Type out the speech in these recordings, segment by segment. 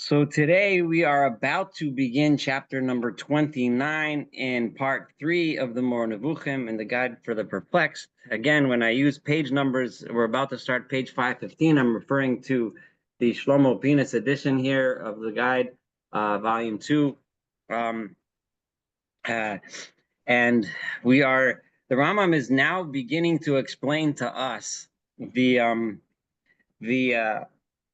So today we are about to begin chapter number 29 in part 3 of the Mor Nevuchim in the Guide for the Perplexed. Again, when I use page numbers, we're about to start page 515. I'm referring to the Shlomo Pinas edition here of the guide, volume 2. And the Rambam is now beginning to explain to us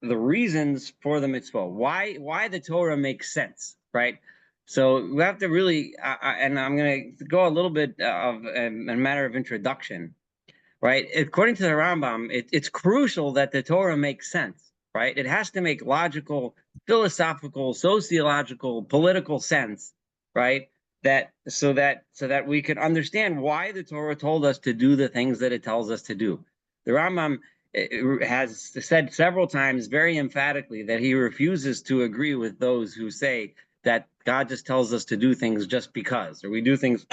the reasons for the mitzvah, why the Torah makes sense, right? So we have to really, and I'm going to go a little bit of a matter of introduction, right? According to the Rambam, it's crucial that the Torah makes sense, right? It has to make logical, philosophical, sociological, political sense, right? So that we can understand why the Torah told us to do the things that it tells us to do. The Rambam has said several times very emphatically that he refuses to agree with those who say that God just tells us to do things just because, or we do things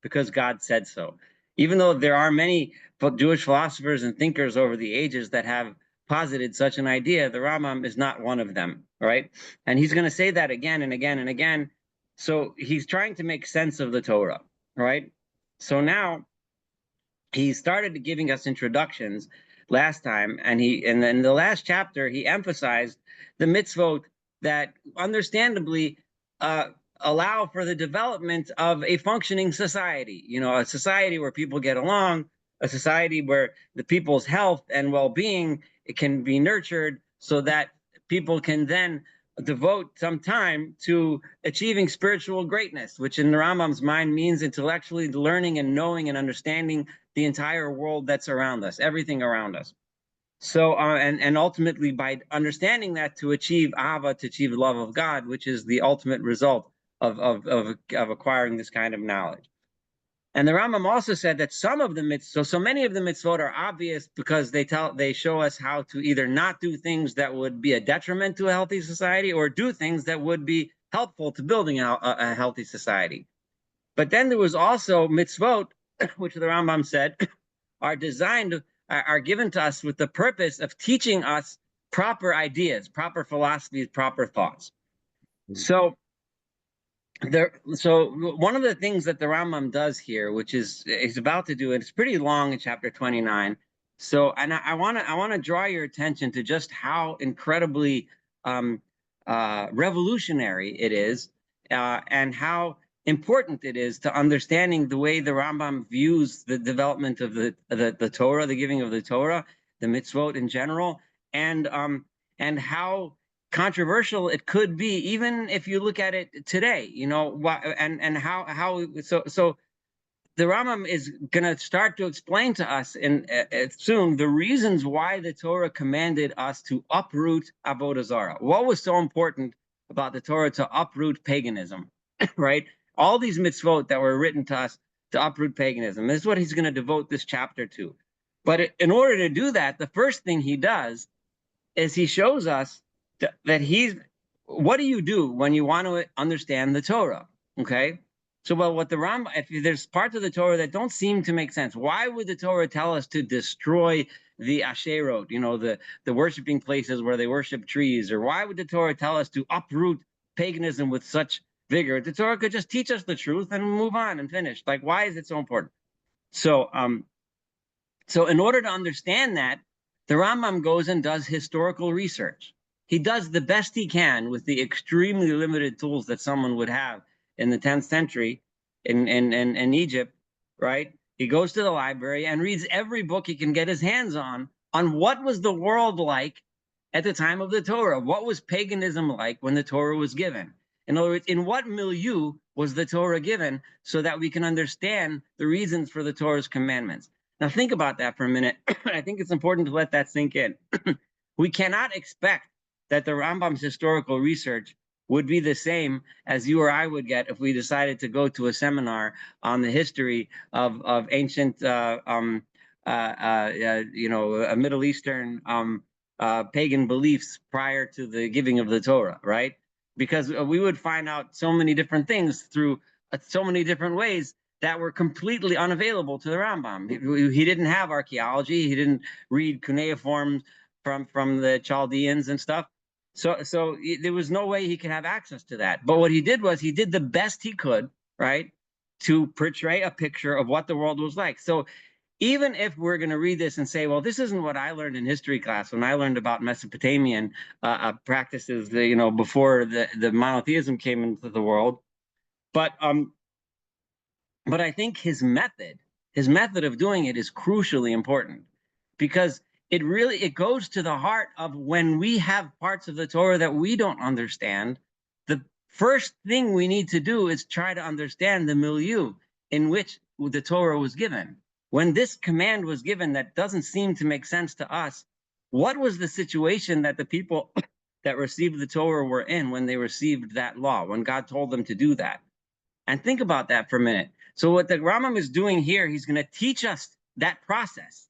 because God said so. Even though there are many Jewish philosophers and thinkers over the ages that have posited such an idea, the Rambam is not one of them, right? And he's going to say that again and again and again. So he's trying to make sense of the Torah, right? So now he started giving us introductions last time, and in the last chapter he emphasized the mitzvot that understandably allow for the development of a functioning society. You know, a society where people get along, a society where the people's health and well-being can be nurtured, so that people can then devote some time to achieving spiritual greatness, which in the Rambam's mind means intellectually learning and knowing and understanding the entire world that's around us, everything around us. So, and ultimately by understanding that, to achieve Ahava, to achieve the love of God, which is the ultimate result of acquiring this kind of knowledge. And the Rambam also said that some of the mitzvot, so many of the mitzvot are obvious because they show us how to either not do things that would be a detriment to a healthy society, or do things that would be helpful to building a healthy society. But then there was also mitzvot, which the Rambam said are given to us with the purpose of teaching us proper ideas, proper philosophies, proper thoughts. So one of the things that the Rambam does here, which he's about to do, and it's pretty long in chapter 29. So, and I want to draw your attention to just how incredibly revolutionary it is, and how important it is to understanding the way the Rambam views the development of the Torah, the giving of the Torah, the mitzvot in general, and how controversial it could be, even if you look at it today, you know, so the Rambam is going to start to explain to us soon the reasons why the Torah commanded us to uproot avodah zarah. What was so important about the Torah to uproot paganism, right? All these mitzvot that were written to us to uproot paganism. This is what he's going to devote this chapter to. But in order to do that, the first thing he does is he shows us that what do you do when you want to understand the Torah? Okay, so what the Rambam, if there's parts of the Torah that don't seem to make sense, why would the Torah tell us to destroy the asherot, you know, the worshiping places where they worship trees? Or why would the Torah tell us to uproot paganism with such vigor? The Torah could just teach us the truth and move on and finish. Like, why is it so important? So in order to understand that, the Rambam goes and does historical research. He does the best he can with the extremely limited tools that someone would have in the 10th century in Egypt, right? He goes to the library and reads every book he can get his hands on what was the world like at the time of the Torah. What was paganism like when the Torah was given? In other words, in what milieu was the Torah given, so that we can understand the reasons for the Torah's commandments. Now think about that for a minute. I think it's important to let that sink in. We cannot expect that the Rambam's historical research would be the same as you or I would get if we decided to go to a seminar on the history of ancient, Middle Eastern pagan beliefs prior to the giving of the Torah, right? Because we would find out so many different things through so many different ways that were completely unavailable to the Rambam. He didn't have archaeology. He didn't read cuneiform from the Chaldeans and stuff. So there was no way he could have access to that. But what he did was he did the best he could, right, to portray a picture of what the world was like. So even if we're going to read this and say, well, this isn't what I learned in history class when I learned about Mesopotamian practices, before the monotheism came into the world, but I think his method of doing it is crucially important, because it goes to the heart of when we have parts of the Torah that we don't understand. The first thing we need to do is try to understand the milieu in which the Torah was given. When this command was given that doesn't seem to make sense to us, what was the situation that the people that received the Torah were in when they received that law, when God told them to do that? And think about that for a minute. So what the Rambam is doing here, he's going to teach us that process.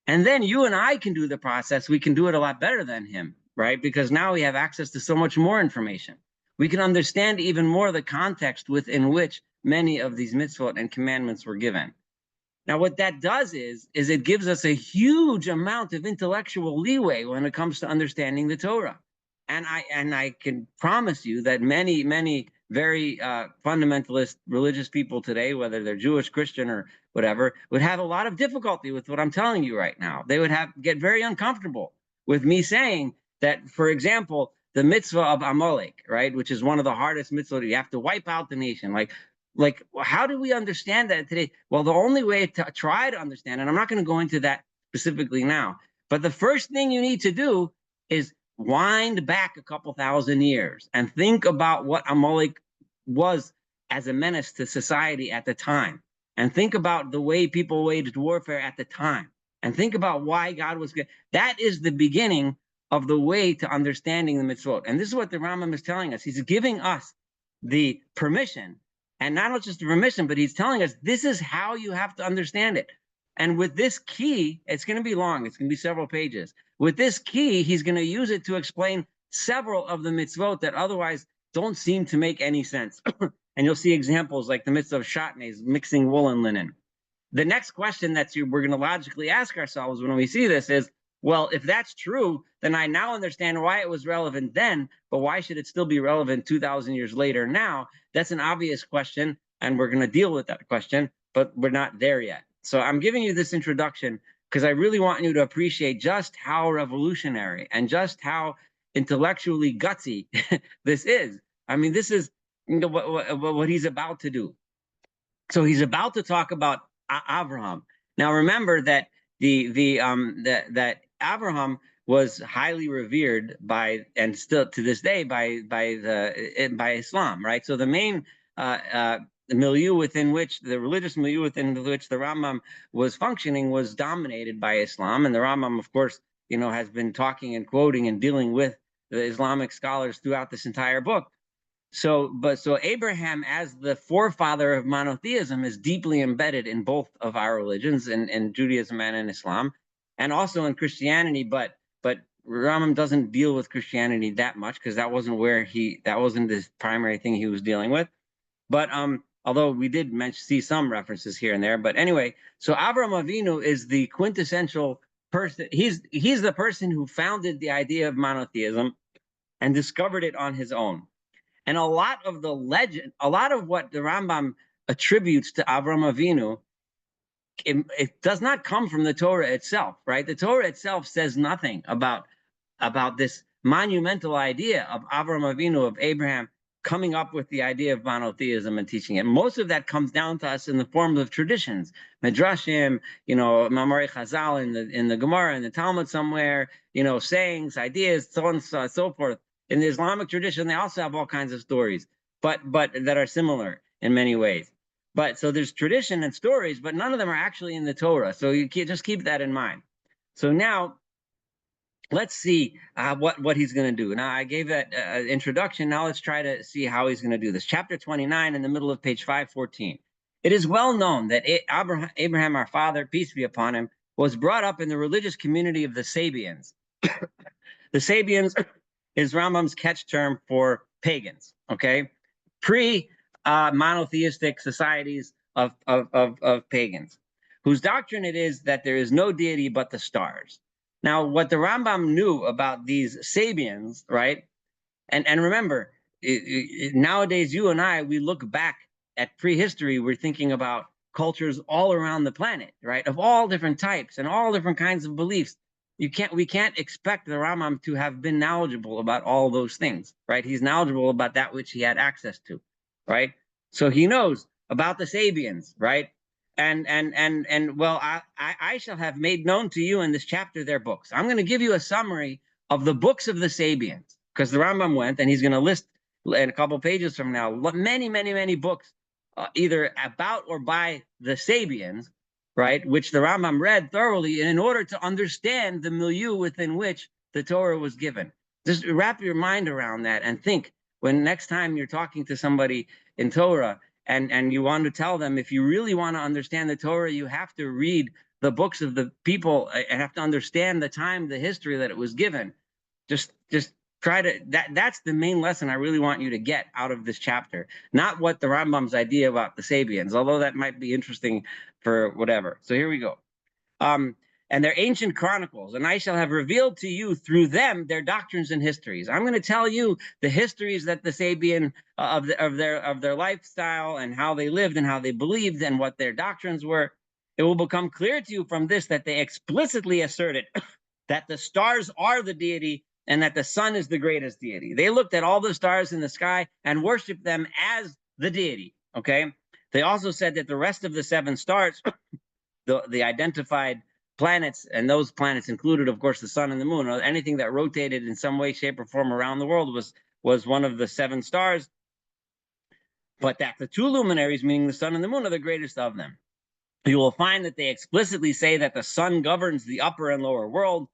And then you and I can do the process. We can do it a lot better than him, right? Because now we have access to so much more information. We can understand even more the context within which many of these mitzvot and commandments were given. Now, what that does is it gives us a huge amount of intellectual leeway when it comes to understanding the Torah. And I can promise you that many very fundamentalist religious people today, whether they're Jewish, Christian, or whatever, would have a lot of difficulty with what I'm telling you right now. They would get very uncomfortable with me saying that, for example, the mitzvah of Amalek, right, which is one of the hardest mitzvahs, you have to wipe out the nation. Like, how do we understand that today? Well, the only way to try to understand, and I'm not going to go into that specifically now, but the first thing you need to do is wind back a couple thousand years and think about what Amalek was as a menace to society at the time. And think about the way people waged warfare at the time. And think about why God was good. That is the beginning of the way to understanding the mitzvot. And this is what the Rambam is telling us. He's giving us the permission, and not just the permission, but he's telling us this is how you have to understand it. And with this key, it's going to be long. It's going to be several pages. With this key, he's going to use it to explain several of the mitzvot that otherwise don't seem to make any sense. And you'll see examples like the mitzvah of shatnez, mixing wool and linen. The next question we're going to logically ask ourselves when we see this is, well, if that's true, then I now understand why it was relevant then, but why should it still be relevant 2,000 years later now? That's an obvious question, and we're going to deal with that question, but we're not there yet. So I'm giving you this introduction because I really want you to appreciate just how revolutionary and just how intellectually gutsy this is. I mean, this is what he's about to do. So he's about to talk about Abraham. Now remember that that Abraham was highly revered by, and still to this day, by Islam, right? So the main milieu within which the religious milieu within which the Rambam was functioning was dominated by Islam, and the Rambam, of course, has been talking and quoting and dealing with the Islamic scholars throughout this entire book. So Abraham, as the forefather of monotheism, is deeply embedded in both of our religions, in Judaism and in Islam, and also in Christianity. But Rambam doesn't deal with Christianity that much because that wasn't the primary thing he was dealing with. But although we did see some references here and there. But anyway, so Avraham Avinu is the quintessential person. He's the person who founded the idea of monotheism and discovered it on his own. And a lot of what the Rambam attributes to Avraham Avinu, it does not come from the Torah itself, right? The Torah itself says nothing about this monumental idea of Avraham Avinu, of Abraham, coming up with the idea of monotheism and teaching it. Most of that comes down to us in the form of traditions, Midrashim, Mamari Chazal in the Gemara, in the Talmud somewhere, sayings, ideas, so on and so forth. In the Islamic tradition, they also have all kinds of stories, but that are similar in many ways. But so there's tradition and stories, but none of them are actually in the Torah. So you can't just keep that in mind. So now let's see what he's going to do. Now I gave that introduction. Now let's try to see how he's going to do this. Chapter 29 in the middle of page 514. It is well known that Abraham, our father, peace be upon him, was brought up in the religious community of the Sabians. The Sabians is Rambam's catch term for pagans, okay? Monotheistic societies of pagans, whose doctrine it is that there is no deity but the stars. Now, what the Rambam knew about these Sabians, right? And remember, nowadays, you and I, we look back at prehistory, we're thinking about cultures all around the planet, right? Of all different types and all different kinds of beliefs. We can't expect the Rambam to have been knowledgeable about all those things, right? He's knowledgeable about that which he had access to, right? So he knows about the Sabians, right? And well, I shall have made known to you in this chapter their books. I'm going to give you a summary of the books of the Sabians, because the Rambam went and he's going to list in a couple of pages from now many books, either about or by the Sabians, right, which the Rambam read thoroughly in order to understand the milieu within which the Torah was given. Just wrap your mind around that and think, when next time you're talking to somebody in Torah and you want to tell them, if you really want to understand the Torah, you have to read the books of the people and have to understand the time, the history that it was given. Just try to, that's the main lesson I really want you to get out of this chapter, not what the Rambam's idea about the Sabians, although that might be interesting for whatever. So here we go. And their ancient chronicles, and I shall have revealed to you through them their doctrines and histories. I'm going to tell you the histories that the Sabian of their lifestyle and how they lived and how they believed and what their doctrines were. It will become clear to you from this that they explicitly asserted that the stars are the deity and that the sun is the greatest deity. They looked at all the stars in the sky and worshiped them as the deity, okay? They also said that the rest of the 7 stars, the identified planets, and those planets included, of course, the sun and the moon, or anything that rotated in some way, shape, or form around the world was one of the 7 stars, but that the 2 luminaries, meaning the sun and the moon, are the greatest of them. You will find that they explicitly say that the sun governs the upper and lower world,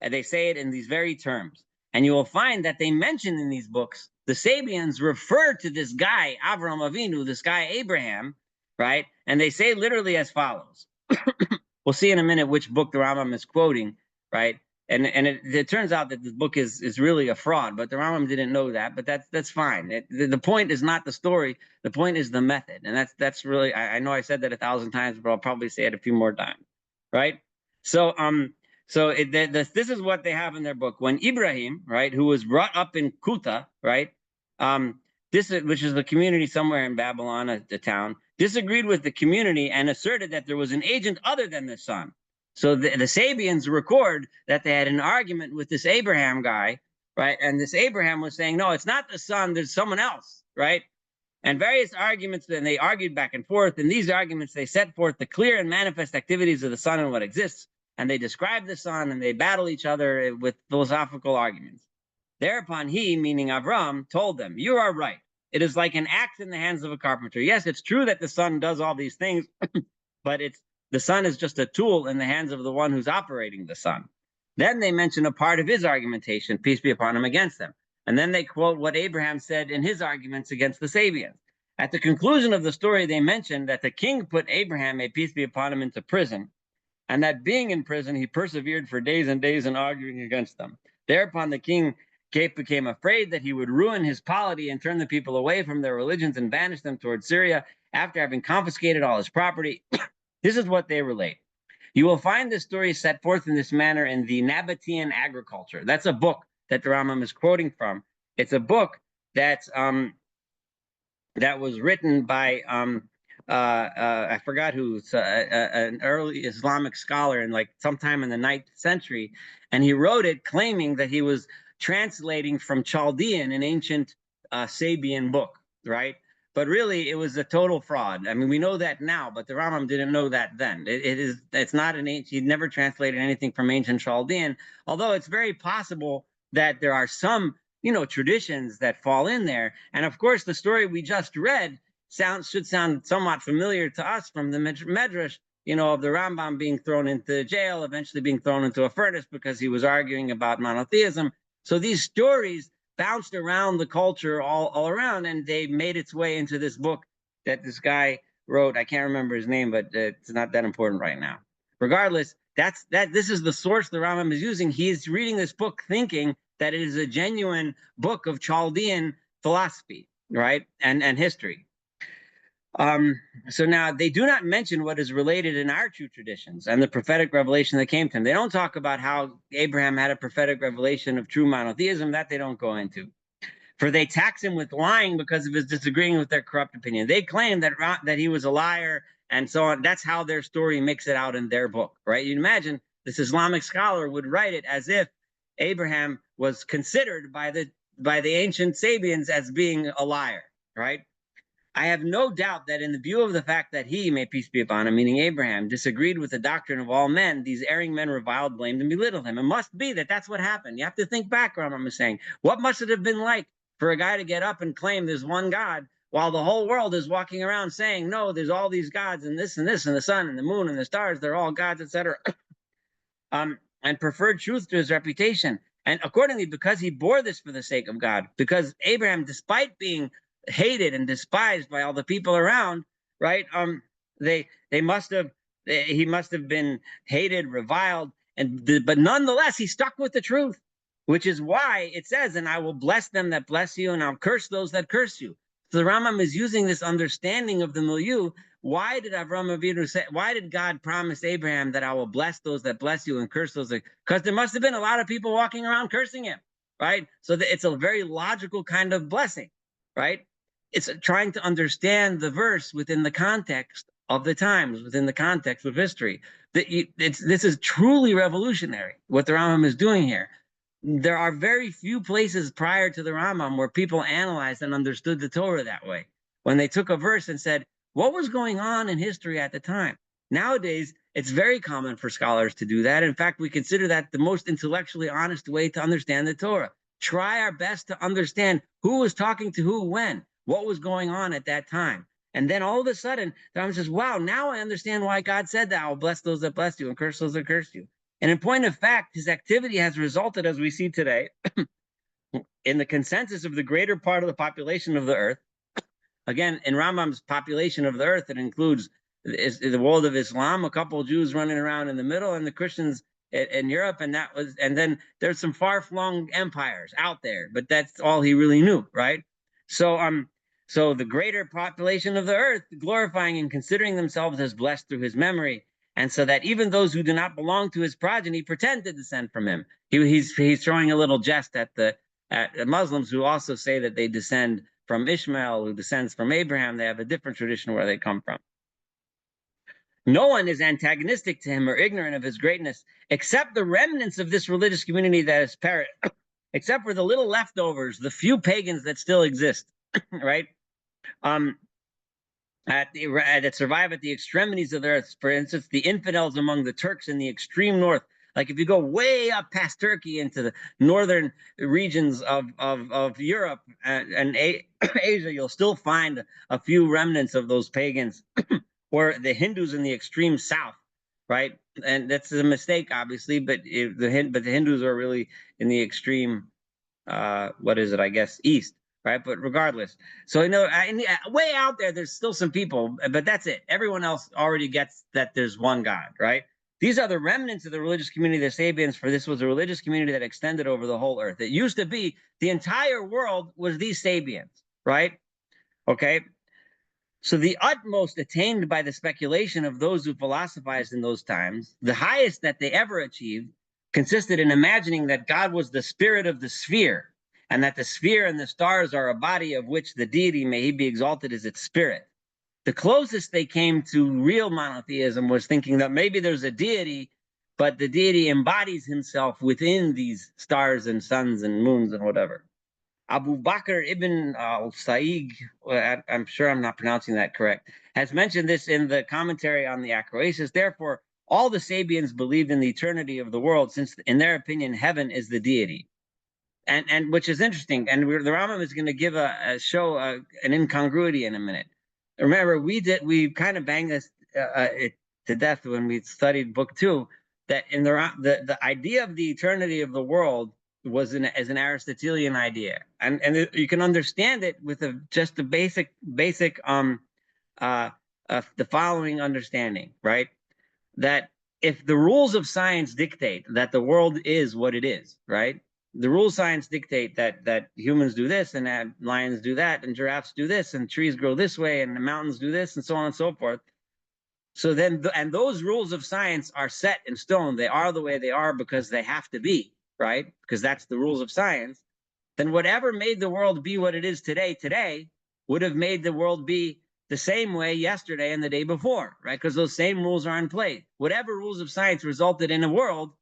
and they say it in these very terms. And you will find that they mention in these books, the Sabians refer to this guy, Avraham Avinu, this guy, Abraham, right? And they say literally as follows. We'll see in a minute which book the Rambam is quoting, right? And it turns out that this book is really a fraud, but the Rambam didn't know that, but that's fine. The point is not the story. The point is the method. And that's really, I know I said that 1,000 times, but I'll probably say it a few more times, right? So, this is what they have in their book. When Ibrahim, right, who was brought up in Kuta, right, which is the community somewhere in Babylon, the town, disagreed with the community and asserted that there was an agent other than the sun. So the Sabians record that they had an argument with this Abraham guy, right, and this Abraham was saying, no, it's not the sun, there's someone else, right? And various arguments, and they argued back and forth. In these arguments, they set forth the clear and manifest activities of the sun and what exists. And they describe the sun and they battle each other with philosophical arguments. Thereupon he, meaning Avram, told them, you are right. It is like an axe in the hands of a carpenter. Yes, it's true that the sun does all these things, but the sun is just a tool in the hands of the one who's operating the sun. Then they mention a part of his argumentation, peace be upon him, against them. And then they quote what Abraham said in his arguments against the Sabians. At the conclusion of the story, they mentioned that the king put Abraham, may peace be upon him, into prison, and that being in prison, he persevered for days and days in arguing against them. Thereupon the king became afraid that he would ruin his polity and turn the people away from their religions and banish them towards Syria after having confiscated all his property. This is what they relate. You will find this story set forth in this manner in the Nabatean Agriculture. That's a book that the Rambam is quoting from. It's a book that was written by I forgot who, an early Islamic scholar in like sometime in the 9th century, and he wrote it claiming that he was translating from Chaldean, an ancient Sabian book, right? But really, it was a total fraud. I mean, we know that now, but the Rambam didn't know that then. It's not an ancient. He never translated anything from ancient Chaldean, although it's very possible that there are some, traditions that fall in there. And of course, the story we just read should sound somewhat familiar to us from the Medrash, of the Rambam being thrown into jail, eventually being thrown into a furnace because he was arguing about monotheism. So these stories bounced around the culture all around, and they made its way into this book that this guy wrote. I can't remember his name, but it's not that important right now. Regardless, this is the source the Rambam is using. He is reading this book thinking that it is a genuine book of Chaldean philosophy, right, and history. So now they do not mention what is related in our true traditions and the prophetic revelation that came to him. They don't talk about how Abraham had a prophetic revelation of true monotheism. That they don't go into. For they tax him with lying because of his disagreeing with their corrupt opinion. They claim that he was a liar and so on. That's how their story makes it out in their book, right? You imagine this Islamic scholar would write it as if Abraham was considered by the ancient Sabians as being a liar, right? I have no doubt that in the view of the fact that he, may peace be upon him, meaning Abraham, disagreed with the doctrine of all men, these erring men reviled, blamed, and belittled him. It must be that that's what happened. You have to think back, Rambam is saying. What must it have been like for a guy to get up and claim there's one God while the whole world is walking around saying, no, there's all these gods and this and this and the sun and the moon and the stars, they're all gods, etc. And preferred truth to his reputation. And accordingly, because he bore this for the sake of God, because Abraham, despite being hated and despised by all the people around, right? He must have been hated, reviled, but nonetheless, he stuck with the truth, which is why it says, "And I will bless them that bless you, and I'll curse those that curse you." So the Rambam is using this understanding of the milieu. Why did Avraham Avinu say? Why did God promise Abraham that I will bless those that bless you and curse those that? Because there must have been a lot of people walking around cursing him, right? So it's a very logical kind of blessing, right? It's trying to understand the verse within the context of the times, within the context of history. This is truly revolutionary, what the Rambam is doing here. There are very few places prior to the Rambam where people analyzed and understood the Torah that way. When they took a verse and said, what was going on in history at the time? Nowadays, it's very common for scholars to do that. In fact, we consider that the most intellectually honest way to understand the Torah. Try our best to understand who was talking to who when, what was going on at that time. And then all of a sudden, Tom says, wow, now I understand why God said that. I'll bless those that bless you and curse those that curse you. And in point of fact, his activity has resulted, as we see today, in the consensus of the greater part of the population of the earth. Again, in Rambam's population of the earth, it includes the world of Islam, a couple of Jews running around in the middle, and the Christians in Europe, and then there's some far-flung empires out there, but that's all he really knew, right? So the greater population of the earth glorifying and considering themselves as blessed through his memory, and so that even those who do not belong to his progeny pretend to descend from him. He's throwing a little jest at the Muslims who also say that they descend from Ishmael, who descends from Abraham. They have a different tradition where they come from. No one is antagonistic to him or ignorant of his greatness, except the remnants of this religious community that is perished, except for the little leftovers, the few pagans that still exist, right? That survive at the extremities of the earth. For instance, the infidels among the Turks in the extreme north. Like if you go way up past Turkey into the northern regions of Europe and Asia, you'll still find a few remnants of those pagans, or the Hindus in the extreme south, right? And that's a mistake, obviously, but the Hindus are really in the extreme, east. Right, but regardless, so way out there, there's still some people, but that's it. Everyone else already gets that there's one God, right? These are the remnants of the religious community of the Sabians, for this was a religious community that extended over the whole earth. It used to be the entire world was these Sabians, right? Okay. So the utmost attained by the speculation of those who philosophized in those times, the highest that they ever achieved, consisted in imagining that God was the spirit of the sphere, and that the sphere and the stars are a body of which the deity, may he be exalted, is its spirit. The closest they came to real monotheism was thinking that maybe there's a deity, but the deity embodies himself within these stars and suns and moons and whatever. Abu Bakr ibn al-Sa'ig, I'm sure I'm not pronouncing that correct, has mentioned this in the commentary on the Acroasis. Therefore, all the Sabians believed in the eternity of the world, since in their opinion, heaven is the deity. And which is interesting. And the Rambam is going to give an incongruity in a minute. Remember, we kind of banged this to death when we studied book 2, that in the idea of the eternity of the world was as an Aristotelian idea, and you can understand it with just the basic the following understanding, right? That if the rules of science dictate that the world is what it is, right? the rules of science dictate that humans do this and that lions do that and giraffes do this and trees grow this way and the mountains do this and so on and so forth. So then, and those rules of science are set in stone. They are the way they are because they have to be, right? Because that's the rules of science. Then whatever made the world be what it is today would have made the world be the same way yesterday and the day before, right? Because those same rules are in play. Whatever rules of science resulted in a world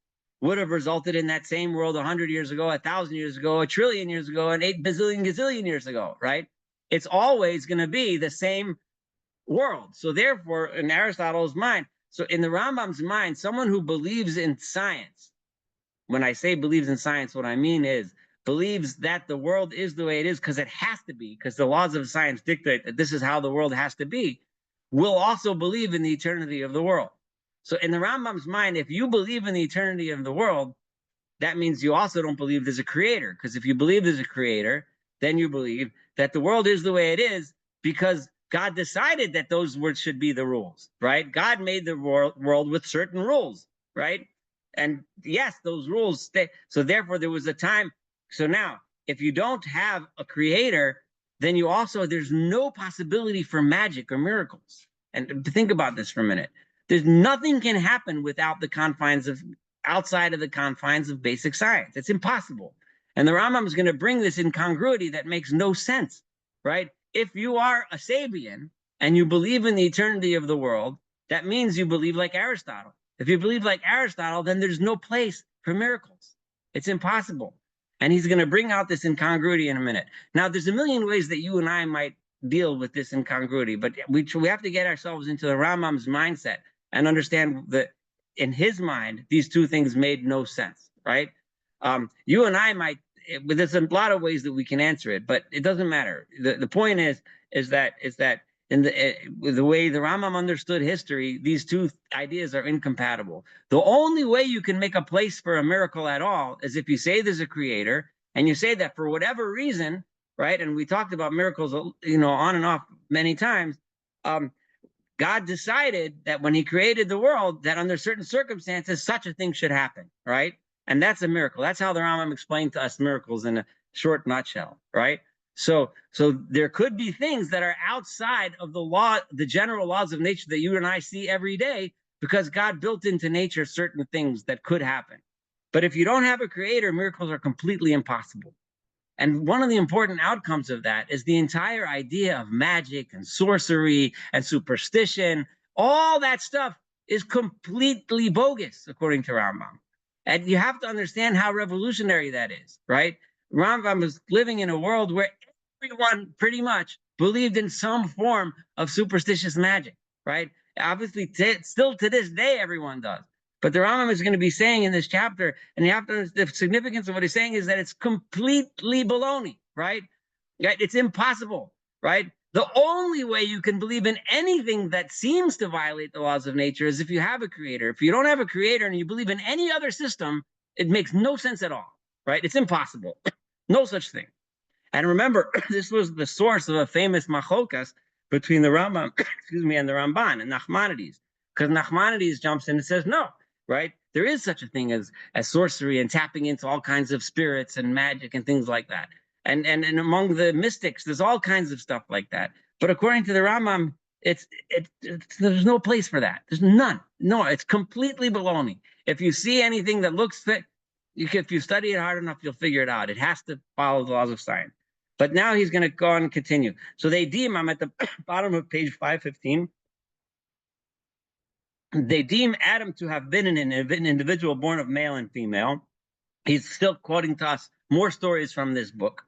would have resulted in that same world 100 years ago, 1,000 years ago, 1,000,000,000,000 years ago, and 8 bazillion gazillion years ago, right? It's always going to be the same world. So therefore, in Aristotle's mind, so in the Rambam's mind, someone who believes in science, when I say believes in science, what I mean is believes that the world is the way it is because it has to be, because the laws of science dictate that this is how the world has to be, will also believe in the eternity of the world. So in the Rambam's mind, if you believe in the eternity of the world, that means you also don't believe there's a creator, because if you believe there's a creator, then you believe that the world is the way it is because God decided that those words should be the rules, right? God made the world with certain rules, right? And yes, those rules stay. So therefore, there was a time. So now, if you don't have a creator, then you also, there's no possibility for magic or miracles. And think about this for a minute. There's nothing can happen without the confines of, outside of the confines of basic science. It's impossible. And the Rambam is going to bring this incongruity that makes no sense, right? If you are a Sabian and you believe in the eternity of the world, that means you believe like Aristotle. If you believe like Aristotle, then there's no place for miracles. It's impossible. And he's going to bring out this incongruity in a minute. Now, there's a million ways that you and I might deal with this incongruity, but we have to get ourselves into the Rambam's mindset and understand that in his mind, these two things made no sense, right? You and I might, there's a lot of ways that we can answer it, but it doesn't matter. The point is that in the way the Rambam understood history, these two ideas are incompatible. The only way you can make a place for a miracle at all is if you say there's a creator and you say that for whatever reason, right? And we talked about miracles, on and off many times. God decided that when he created the world, that under certain circumstances, such a thing should happen, right? And that's a miracle. That's how the Rambam explained to us miracles in a short nutshell, right? So there could be things that are outside of the law, the general laws of nature that you and I see every day, because God built into nature certain things that could happen. But if you don't have a creator, miracles are completely impossible. And one of the important outcomes of that is the entire idea of magic and sorcery and superstition. All that stuff is completely bogus, according to Rambam. And you have to understand how revolutionary that is, right? Rambam was living in a world where everyone pretty much believed in some form of superstitious magic, right? Obviously, still to this day, everyone does. But the Rambam is going to be saying in this chapter, and you have to understand the significance of what he's saying is that it's completely baloney, right? It's impossible, right? The only way you can believe in anything that seems to violate the laws of nature is if you have a creator. If you don't have a creator and you believe in any other system, it makes no sense at all, right? It's impossible. No such thing. And remember, this was the source of a famous machokas between the Rambam, and the Ramban and Nachmanides, because Nachmanides jumps in and says, no, right? There is such a thing as sorcery and tapping into all kinds of spirits and magic and things like that. And among the mystics, there's all kinds of stuff like that. But according to the Rambam, there's no place for that. There's none. No, it's completely baloney. If you see anything that looks fit, if you study it hard enough, you'll figure it out. It has to follow the laws of science. But now he's going to go on and continue. So they deem, I'm at the bottom of page 515. They deem Adam to have been an individual born of male and female. He's still quoting to us more stories from this book,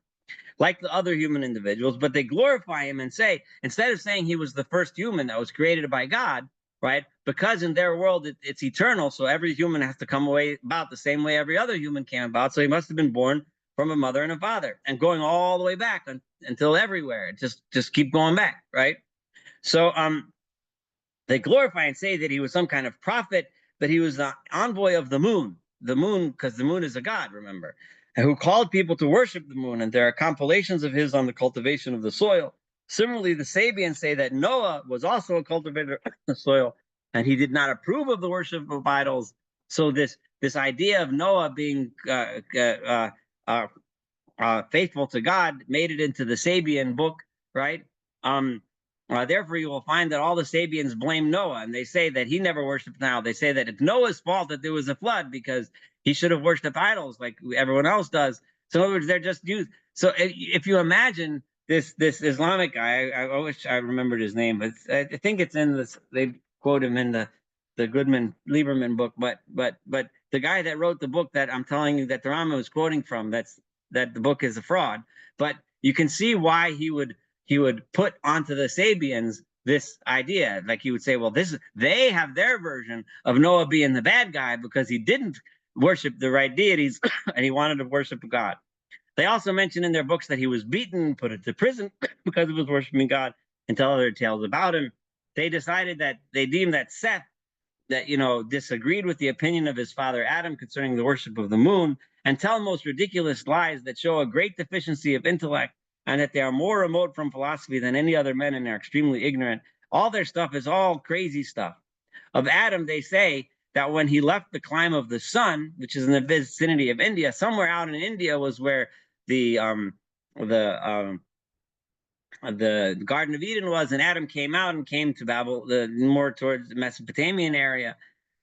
like the other human individuals, but they glorify him and say, instead of saying he was the first human that was created by God, right? Because in their world, it's eternal, so every human has to come away about the same way every other human came about. So he must have been born from a mother and a father, and going all the way back until everywhere. Just keep going back, right? So they glorify and say that he was some kind of prophet, but he was the envoy of the moon, because the moon is a god, remember, and who called people to worship the moon. And there are compilations of his on the cultivation of the soil. Similarly, the Sabians say that Noah was also a cultivator of the soil, and he did not approve of the worship of idols. So this idea of Noah being faithful to God, made it into the Sabian book, right? Therefore, you will find that all the Sabians blame Noah, and they say that he never worshipped now. They say that it's Noah's fault that there was a flood because he should have worshipped idols like everyone else does. So in other words, they're just used. So if you imagine this Islamic guy, I wish I remembered his name, but I think it's in this. They quote him in the Goodman Lieberman book, but the guy that wrote the book that I'm telling you that the Rambam was quoting from, that the book is a fraud. But you can see why he would put onto the Sabians this idea. Like he would say, well, they have their version of Noah being the bad guy because he didn't worship the right deities and he wanted to worship God. They also mention in their books that he was beaten, put into prison because he was worshiping God, and tell other tales about him. They decided that they deemed that Seth, that disagreed with the opinion of his father Adam concerning the worship of the moon, and tell most ridiculous lies that show a great deficiency of intellect and that they are more remote from philosophy than any other men and are extremely ignorant. All their stuff is all crazy stuff. Of Adam, they say that when he left the climb of the sun, which is in the vicinity of India, somewhere out in India was where the Garden of Eden was, and Adam came out and came to Babylon, more towards the Mesopotamian area,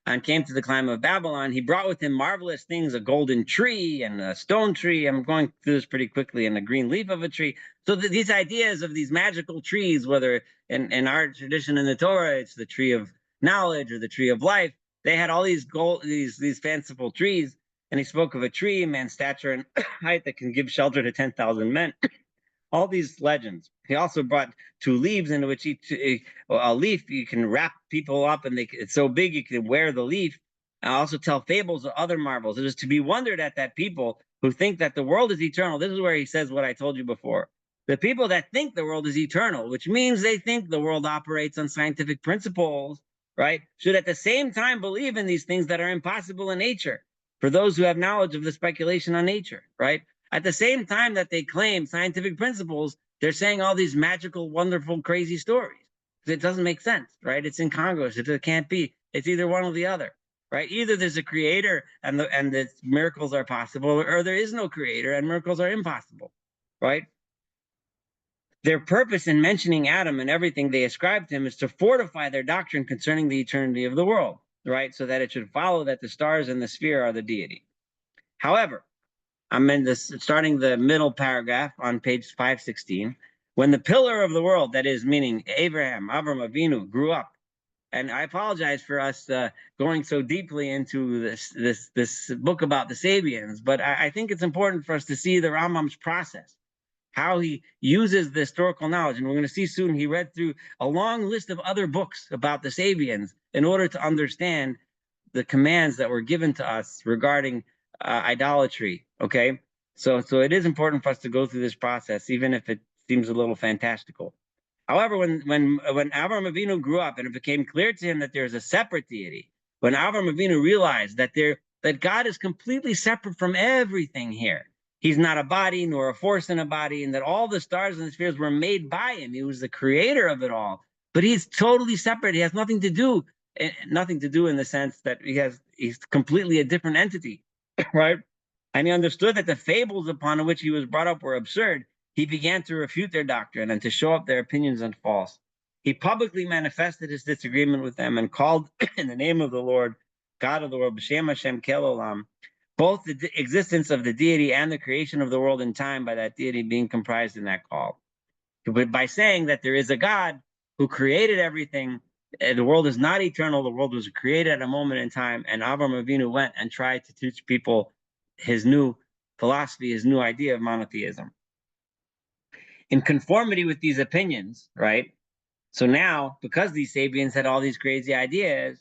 and came to the climb of Babylon. He brought with him marvelous things, a golden tree and a stone tree. I'm going through this pretty quickly, and a green leaf of a tree. So these ideas of these magical trees, whether in our tradition in the Torah, it's the tree of knowledge or the tree of life, they had all these these fanciful trees. And he spoke of a tree, man's stature and height, that can give shelter to 10,000 men. All these legends. He also brought 2 leaves into which a leaf you can wrap people up, and it's so big you can wear the leaf. And also tell fables of other marvels. It is to be wondered at that people who think that the world is eternal. This is where he says what I told you before. The people that think the world is eternal, which means they think the world operates on scientific principles, right, should at the same time believe in these things that are impossible in nature for those who have knowledge of the speculation on nature, right? At the same time that they claim scientific principles, they're saying all these magical, wonderful, crazy stories. It doesn't make sense, right? It's incongruous. It can't be. It's either one or the other, right? Either there's a creator and the miracles are possible, or there is no creator and miracles are impossible, right? Their purpose in mentioning Adam and everything they ascribe to him is to fortify their doctrine concerning the eternity of the world, right? So that it should follow that the stars and the sphere are the deity. However, I'm in this, starting the middle paragraph on page 516. When the pillar of the world, that is, meaning Avram Avinu, grew up, and I apologize for us going so deeply into this book about the Sabians, but I think it's important for us to see the Rambam's process, how he uses the historical knowledge. And we're going to see soon he read through a long list of other books about the Sabians in order to understand the commands that were given to us regarding idolatry. Okay, so it is important for us to go through this process, even if it seems a little fantastical. However, when Avram Avinu grew up and it became clear to him that there's a separate deity, when Avram Avinu realized that God is completely separate from everything here, he's not a body nor a force in a body, and that all the stars and the spheres were made by him. He was the creator of it all, but he's totally separate. He has nothing to do in the sense that he's completely a different entity. Right? And he understood that the fables upon which he was brought up were absurd. He began to refute their doctrine and to show up their opinions as false. He publicly manifested his disagreement with them and called in the name of the Lord, God of the world, B'Shem Hashem Kel Olam, both the existence of the deity and the creation of the world in time by that deity being comprised in that call. But by saying that there is a God who created everything, the world is not eternal. The world was created at a moment in time, and Avraham Avinu went and tried to teach people his new philosophy, his new idea of monotheism. In conformity with these opinions, right? So now, because these Sabians had all these crazy ideas,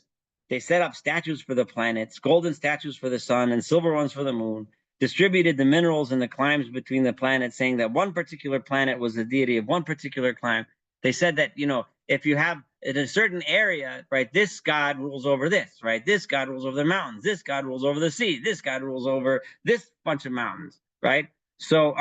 they set up statues for the planets, golden statues for the sun, and silver ones for the moon, distributed the minerals and the climes between the planets, saying that one particular planet was the deity of one particular clime. They said that, if you have in a certain area, right, this God rules over this, right? This God rules over the mountains. This God rules over the sea. This God rules over this bunch of mountains, right? So,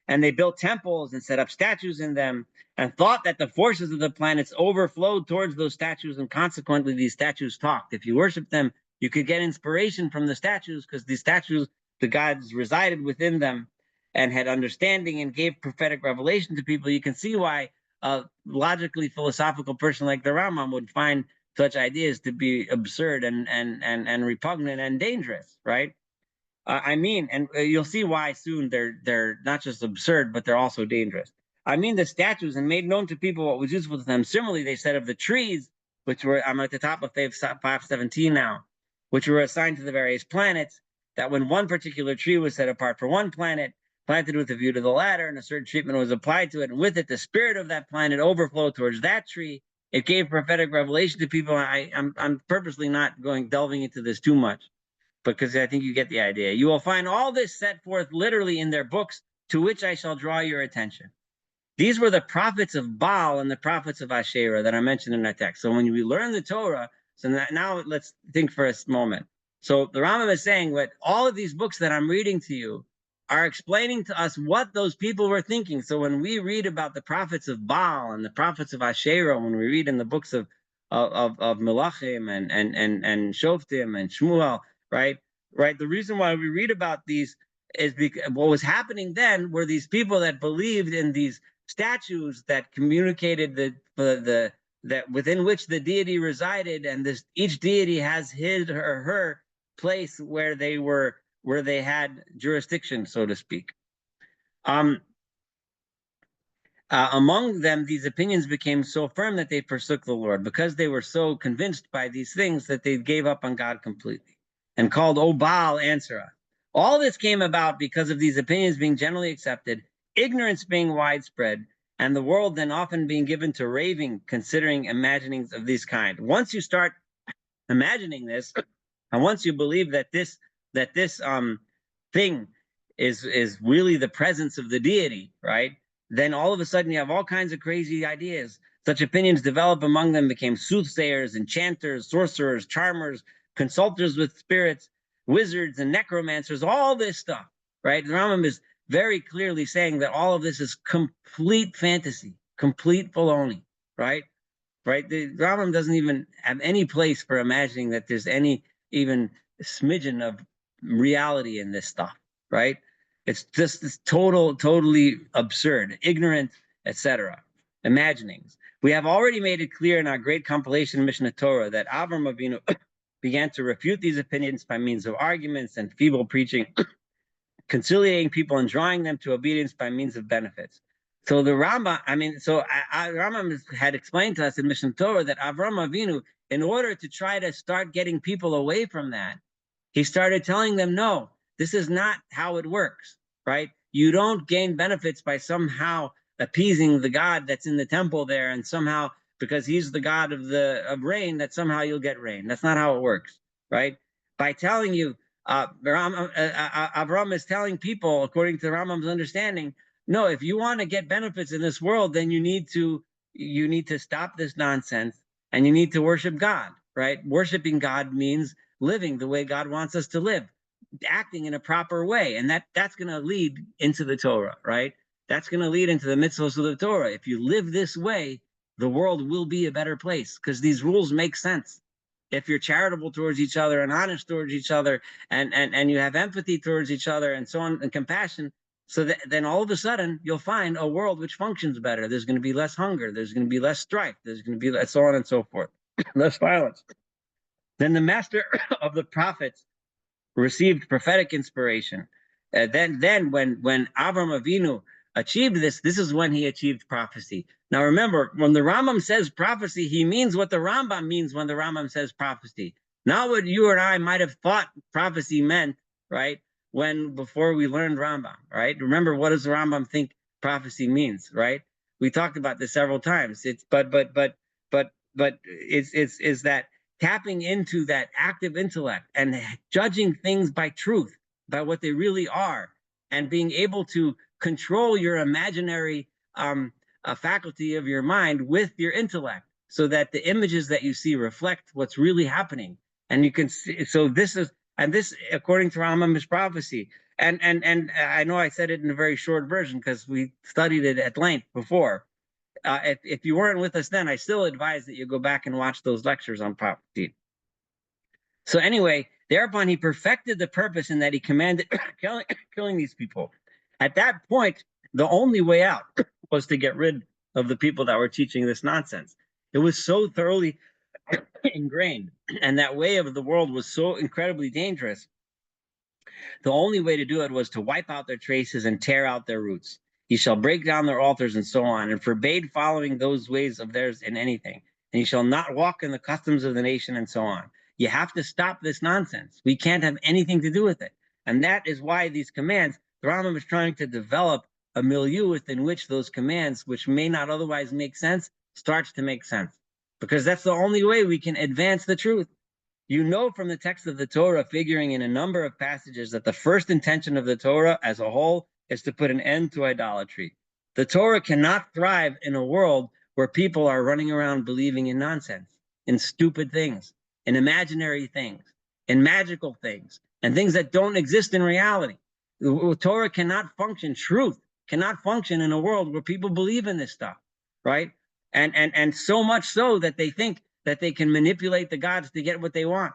and they built temples and set up statues in them and thought that the forces of the planets overflowed towards those statues, and consequently these statues talked. If you worship them, you could get inspiration from the statues because these statues the gods resided within them and had understanding and gave prophetic revelation to people, you can see why a logically philosophical person like the Rambam would find such ideas to be absurd and repugnant and dangerous, right? I mean, and you'll see why soon they're not just absurd, but they're also dangerous. I mean, the statues and made known to people what was useful to them. Similarly, they said of the trees, which were, I'm at the top of 517 now, which were assigned to the various planets, that when one particular tree was set apart for one planet, planted with a view to the latter, and a certain treatment was applied to it, and with it the spirit of that planet overflowed towards that tree. It gave prophetic revelation to people. I'm purposely not delving into this too much, because I think you get the idea. You will find all this set forth literally in their books, to which I shall draw your attention. These were the prophets of Baal and the prophets of Asherah that I mentioned in our text. So when we learn the Torah, so now let's think for a moment. So the Rambam is saying what all of these books that I'm reading to you are explaining to us what those people were thinking. So when we read about the prophets of Baal and the prophets of Asherah, when we read in the books of Melachim and Shoftim and Shmuel, right? The reason why we read about these is because what was happening then were these people that believed in these statues that communicated that within which the deity resided, and this each deity has his or her place where they had jurisdiction, so to speak. Among them, these opinions became so firm that they forsook the Lord, because they were so convinced by these things that they gave up on God completely and called, O Baal, answer us. All this came about because of these opinions being generally accepted, ignorance being widespread, and the world then often being given to raving, considering imaginings of this kind. Once you start imagining this, and once you believe that this thing is really the presence of the deity, right? Then all of a sudden you have all kinds of crazy ideas. Such opinions develop among them, became soothsayers, enchanters, sorcerers, charmers, consulters with spirits, wizards, and necromancers, all this stuff, right? The Rambam is very clearly saying that all of this is complete fantasy, complete baloney, right? The Rambam doesn't even have any place for imagining that there's any even smidgen of reality in this stuff, right? It's just this totally absurd, ignorant, etc. Imaginings. We have already made it clear in our great compilation Mishnah Torah that Avram Avinu began to refute these opinions by means of arguments and feeble preaching, conciliating people and drawing them to obedience by means of benefits. So the Rambam, Rambam had explained to us in Mishnah Torah that Avram Avinu, in order to try to start getting people away from that, he started telling them, no, this is not how it works, right? You don't gain benefits by somehow appeasing the God that's in the temple there, and somehow, because he's the God of rain, that somehow you'll get rain. That's not how it works, right? By telling you, Avram is telling people, according to Rambam's understanding, no, if you want to get benefits in this world, then you need to stop this nonsense, and you need to worship God, right? Worshiping God means living the way God wants us to live, acting in a proper way, and that's going to lead into the Torah, right? That's going to lead into the mitzvahs of the Torah. If you live this way, the world will be a better place, because these rules make sense. If you're charitable towards each other and honest towards each other, and you have empathy towards each other and so on, and compassion, so then all of a sudden you'll find a world which functions better. There's going to be less hunger. There's going to be less strife. There's going to be less, so on and so forth, less violence. Then the master of the prophets received prophetic inspiration. Then when Avram Avinu achieved this is when he achieved prophecy. Now remember, when the Rambam says prophecy, he means what the Rambam means when the Rambam says prophecy. Not what you and I might have thought prophecy meant, right? Before we learned Rambam, right? Remember, what does the Rambam think prophecy means, right? We talked about this several times. It's that tapping into that active intellect and judging things by truth, by what they really are, and being able to control your imaginary faculty of your mind with your intellect, so that the images that you see reflect what's really happening. And you can see, so this, according to Rambam, is prophecy. And I know I said it in a very short version because we studied it at length before. If you weren't with us then, I still advise that you go back and watch those lectures on prophecy. So anyway, Thereupon he perfected the purpose in that he commanded killing these people. At that point, the only way out was to get rid of the people that were teaching this nonsense. It was so thoroughly ingrained, and that way of the world was so incredibly dangerous. The only way to do it was to wipe out their traces and tear out their roots. He shall break down their altars and so on, and forbade following those ways of theirs in anything. And he shall not walk in the customs of the nation and so on. You have to stop this nonsense. We can't have anything to do with it. And that is why these commands, the Rambam is trying to develop a milieu within which those commands, which may not otherwise make sense, starts to make sense. Because that's the only way we can advance the truth. You know from the text of the Torah, figuring in a number of passages, that the first intention of the Torah as a whole is to put an end to idolatry. The Torah cannot thrive in a world where people are running around believing in nonsense, in stupid things, in imaginary things, in magical things, and things that don't exist in reality. The Torah cannot function, truth cannot function in a world where people believe in this stuff, right? And so much so that they think that they can manipulate the gods to get what they want,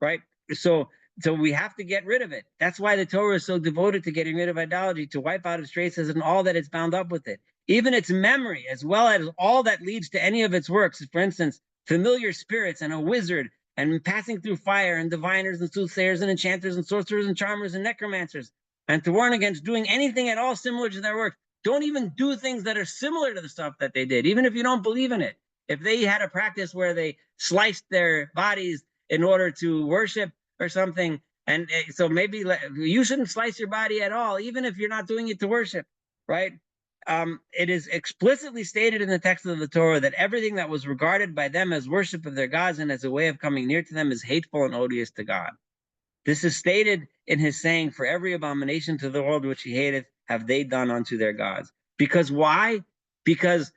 right? So we have to get rid of it. That's why the Torah is so devoted to getting rid of idolatry, to wipe out its traces and all that is bound up with it. Even its memory, as well as all that leads to any of its works. For instance, familiar spirits and a wizard and passing through fire and diviners and soothsayers and enchanters and sorcerers and charmers and necromancers. And to warn against doing anything at all similar to their work. Don't even do things that are similar to the stuff that they did, even if you don't believe in it. If they had a practice where they sliced their bodies in order to worship or something, and so maybe you shouldn't slice your body at all, even if you're not doing it to worship, right? It is explicitly stated in the text of the Torah that everything that was regarded by them as worship of their gods and as a way of coming near to them is hateful and odious to God. This is stated in his saying, for every abomination to the world which he hateth have they done unto their gods. Because why? Because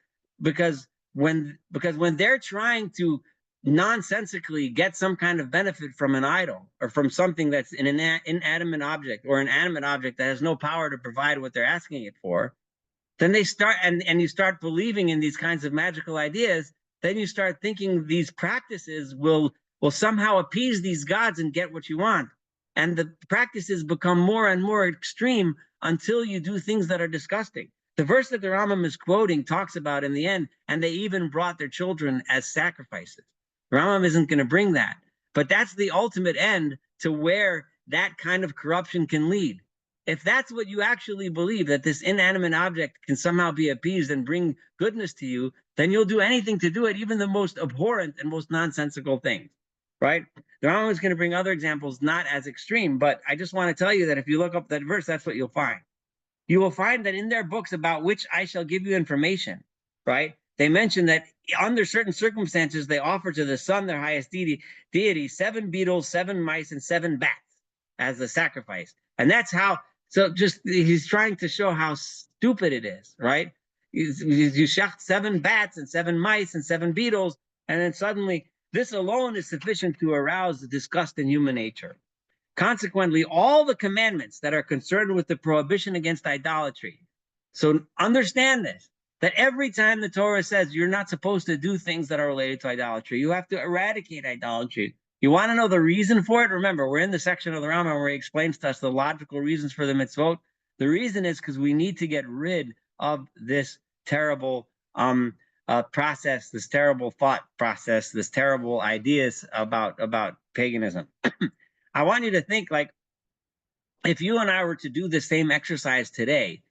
when they're trying to nonsensically get some kind of benefit from an idol or from something that's an inanimate object or an animate object that has no power to provide what they're asking it for, then they start and you start believing in these kinds of magical ideas. Then you start thinking these practices will somehow appease these gods and get what you want. And the practices become more and more extreme until you do things that are disgusting. The verse that the Rambam is quoting talks about in the end, and they even brought their children as sacrifices. The Rambam isn't going to bring that, but that's the ultimate end to where that kind of corruption can lead. If that's what you actually believe, that this inanimate object can somehow be appeased and bring goodness to you, then you'll do anything to do it, even the most abhorrent and most nonsensical things, right? The Rambam is going to bring other examples, not as extreme, but I just want to tell you that if you look up that verse, that's what you'll find. You will find that in their books about which I shall give you information, right? They mention that under certain circumstances, they offer to the sun, their highest deity, 7 beetles, 7 mice, and 7 bats as a sacrifice. And that's how, so just, he's trying to show how stupid it is, right? You shacht 7 bats and 7 mice and 7 beetles, and then suddenly this alone is sufficient to arouse the disgust in human nature. Consequently, all the commandments that are concerned with the prohibition against idolatry. So understand this, that every time the Torah says you're not supposed to do things that are related to idolatry, you have to eradicate idolatry. You want to know the reason for it? Remember, we're in the section of the Rambam where he explains to us the logical reasons for the mitzvot. The reason is because we need to get rid of this terrible process, this terrible thought process, this terrible ideas about paganism. I want you to think, like, if you and I were to do the same exercise today,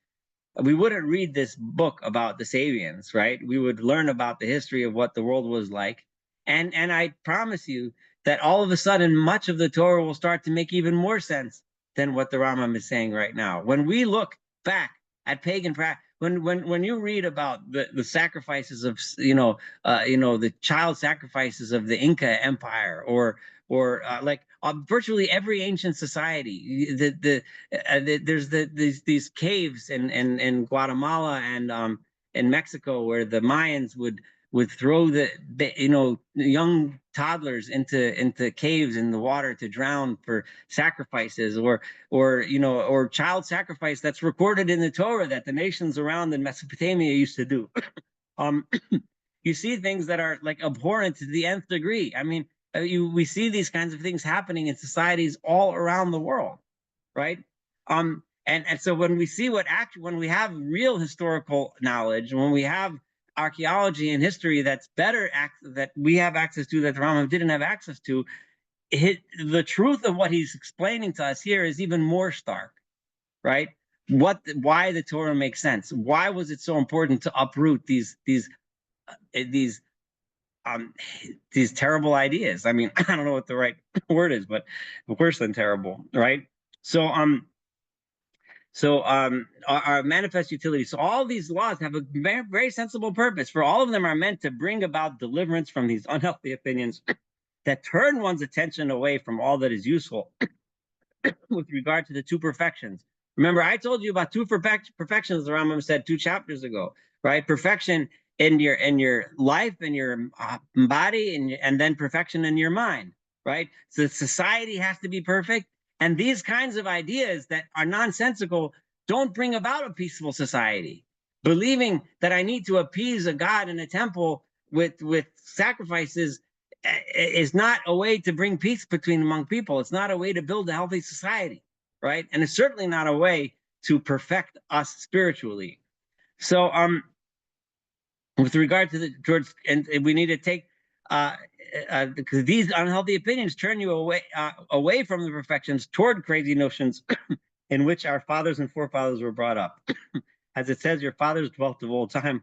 we wouldn't read this book about the Sabians, right? We would learn about the history of what the world was like. And I promise you that all of a sudden, much of the Torah will start to make even more sense than what the Rambam is saying right now. When we look back at pagan practice, when you read about the sacrifices of, the child sacrifices of the Inca Empire, or virtually every ancient society, there's these caves in Guatemala and in Mexico where the Mayans would throw the young toddlers into caves in the water to drown for sacrifices, or child sacrifice that's recorded in the Torah that the nations around in Mesopotamia used to do. You see things that are like abhorrent to the nth degree. I mean, we see these kinds of things happening in societies all around the world, right? And so when we see when we have real historical knowledge, when we have archaeology and history that's that we have access to, that the Rambam didn't have access to, the truth of what he's explaining to us here is even more stark, right? Why the Torah makes sense? Why was it so important to uproot these um these terrible ideas? I mean, I don't know what the right word is, but worse than terrible, right? So our manifest utility. So all these laws have a very, very sensible purpose. For all of them are meant to bring about deliverance from these unhealthy opinions that turn one's attention away from all that is useful with regard to the two perfections. Remember, I told you about two perfections, the Rambam said 2 chapters ago, right? Perfection in your life, in your body, and then perfection in your mind, right? So society has to be perfect. And these kinds of ideas that are nonsensical don't bring about a peaceful society. Believing that I need to appease a god in a temple with sacrifices is not a way to bring peace among people. It's not a way to build a healthy society, right? And it's certainly not a way to perfect us spiritually. So, with regard to and we need to take, because these unhealthy opinions turn you away from the perfections toward crazy notions in which our fathers and forefathers were brought up. As it says, your fathers dwelt of old time,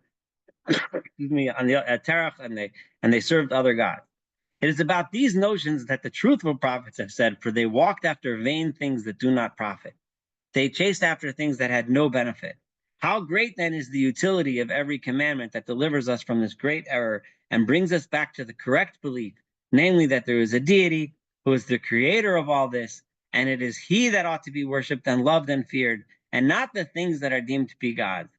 excuse me, on the Terach, and they served other gods. It is about these notions that the truthful prophets have said, for they walked after vain things that do not profit. They chased after things that had no benefit. How great then is the utility of every commandment that delivers us from this great error and brings us back to the correct belief, namely that there is a deity who is the creator of all this, and it is he that ought to be worshipped and loved and feared, and not the things that are deemed to be gods.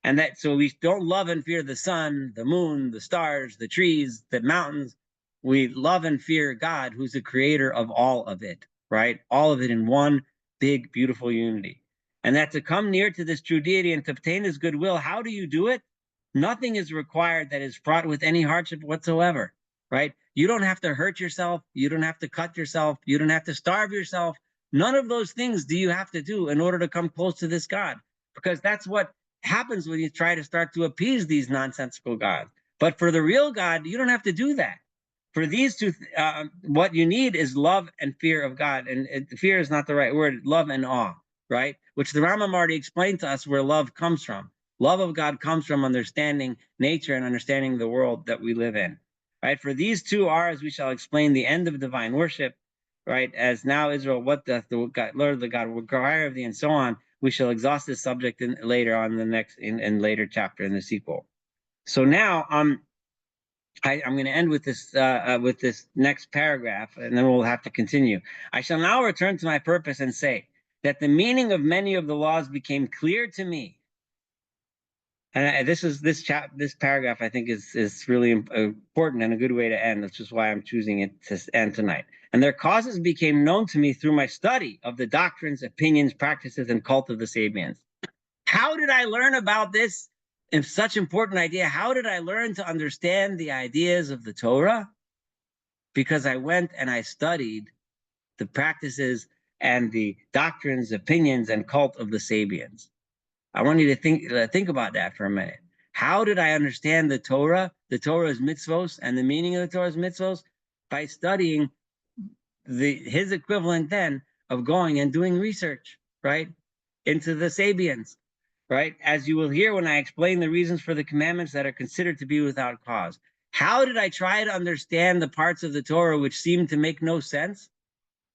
And that so we don't love and fear the sun, the moon, the stars, the trees, the mountains. We love and fear God, who's the creator of all of it, right? All of it in one big, beautiful unity. And that to come near to this true deity and to obtain his goodwill, how do you do it? Nothing is required that is fraught with any hardship whatsoever, right? You don't have to hurt yourself. You don't have to cut yourself. You don't have to starve yourself. None of those things do you have to do in order to come close to this God, because that's what happens when you try to start to appease these nonsensical gods. But for the real God, you don't have to do that. For these two, what you need is love and fear of God. And fear is not the right word, love and awe, right? Which the Rambam already explained to us where love comes from. Love of God comes from understanding nature and understanding the world that we live in, right? For these two are, as we shall explain, the end of divine worship, right? As now Israel, what doth the God, Lord the God require of thee, and so on. We shall exhaust this subject later on in later chapter in the sequel. So now, I'm going to end with this next paragraph, and then we'll have to continue. I shall now return to my purpose and say that the meaning of many of the laws became clear to me. And this paragraph I think is really important and a good way to end. That's just why I'm choosing it to end tonight. And their causes became known to me through my study of the doctrines, opinions, practices, and cult of the Sabians. How did I learn about this? If such important idea, how did I learn to understand the ideas of the Torah? Because I went and I studied the practices and the doctrines, opinions, and cult of the Sabians. I want you to think about that for a minute. How did I understand the Torah's mitzvos, and the meaning of the Torah's mitzvos? By studying his equivalent then of going and doing research, right, into the Sabians. Right? As you will hear when I explain the reasons for the commandments that are considered to be without cause. How did I try to understand the parts of the Torah which seemed to make no sense?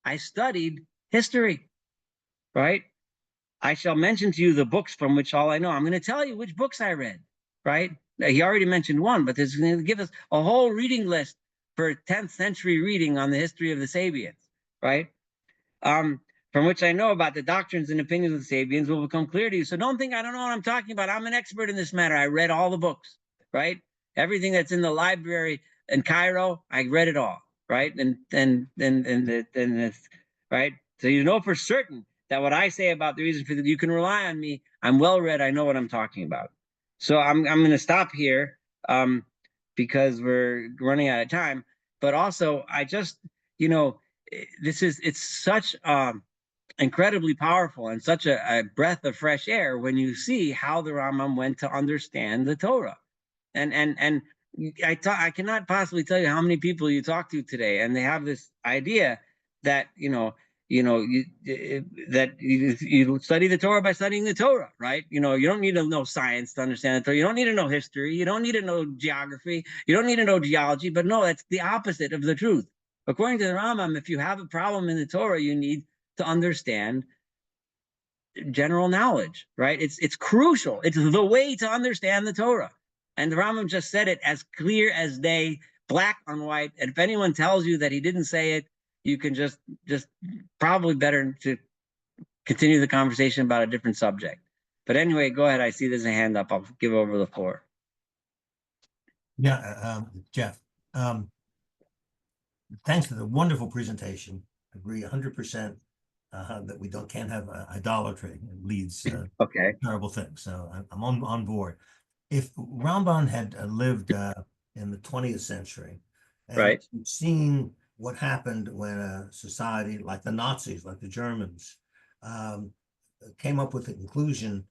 I studied history, right? I shall mention to you the books from which all I know. I'm going to tell you which books I read, right? He already mentioned one, but this is going to give us a whole reading list for 10th century reading on the history of the Sabians, right? From which I know about the doctrines and opinions of the Sabians will become clear to you. So don't think I don't know what I'm talking about. I'm an expert in this matter. I read all the books, right? Everything that's in the library in Cairo, I read it all, right? And right. So you know for certain that what I say about the reason for that, you can rely on me. I'm well read. I know what I'm talking about. So I'm going to stop here because we're running out of time. but also I just, it's such incredibly powerful and such a breath of fresh air when you see how the Rambam went to understand the Torah. And I cannot possibly tell you how many people you talk to today, and they have this idea that you study the Torah by studying the Torah, right? You don't need to know science to understand the Torah. You don't need to know history. You don't need to know geography. You don't need to know geology. But no, that's the opposite of the truth. According to the Rambam, if you have a problem in the Torah, you need to understand general knowledge, right? It's crucial. It's the way to understand the Torah. And the Rambam just said it as clear as day, black on white. And if anyone tells you that he didn't say it, you can just probably better to continue the conversation about a different subject. But anyway, go ahead. I see there's a hand up. I'll give over the floor. Yeah, Jeff, thanks for the wonderful presentation. I agree 100% that we can't have idolatry. It leads okay. terrible things. So I'm on board. If Rambam had lived in the 20th century, and right, seen what happened when a society like the Nazis, like the Germans, came up with the conclusion